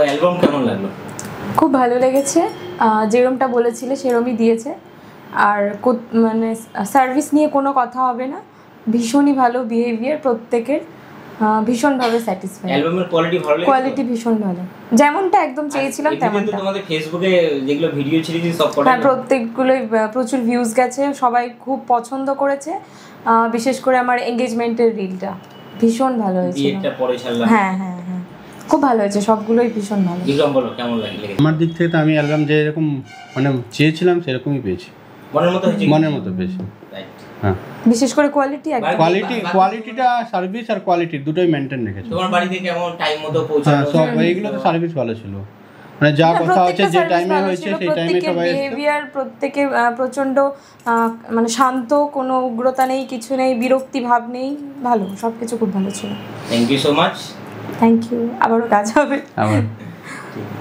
Album কেমন লাগলো? খুব ভালো লেগেছে, যেরমটা বলেছিলে সেরমই দিয়েছে। আর মানে সার্ভিস নিয়ে কোনো কথা হবে না, ভীষণই ভালো বিহেভিয়ার প্রত্যেকের, ভীষণভাবে স্যাটিসফাইড। অ্যালবামের কোয়ালিটি ভালো লেগেছে? কোয়ালিটি ভীষণ ভালো, যেমনটা একদম চেয়েছিলাম তেমনটা। তোমাদের ফেসবুকে যেগুলো ভিডিও ছেড়েছি সব কটা, হ্যাঁ প্রত্যেকগুলোই প্রচুর ভিউজ গেছে, সবাই খুব পছন্দ করেছে। বিশেষ করে আমার এঙ্গেজমেন্টের রিলটা ভীষণ ভালো হয়েছিল। বিয়েটা পরে ছাড়লাম। হ্যাঁ হ্যাঁ হ্যাঁ, খুব ভালো হয়েছে, সবগুলোই ভীষণ ভালো। বিক্রম বলো কেমন লেগেছে? আমার দিক থেকে তো আমি অ্যালবাম যেরকম মানে চেয়েছিলাম সেরকমই পেয়েছি, মনের মতো হয়েছে? মনের মতো পেয়েছি। হ্যাঁ, বিশেষ করে কোয়ালিটি, কোয়ালিটিটা সার্ভিস আর কোয়ালিটি দুটোই মেনটেন রেখেছে। তোমার বাড়িতে কেমন টাইম মতো পৌঁছানো? হ্যাঁ, সব এইগুলো তো সার্ভিস ভালো ছিল, মানে যা কথা হচ্ছে যে টাইমে হয়েছে সেই টাইমে সবাই এসেছে। বিহেভিয়ার প্রত্যেকে প্রচন্ড মানে শান্ত, কোনো উগ্রতা নেই, কিছু নেই, বিরক্তি ভাব নেই, ভালো, সবকিছু খুব ভালো ছিল। Thank you so much. Thank you, আবারও কাজ হবে। আবার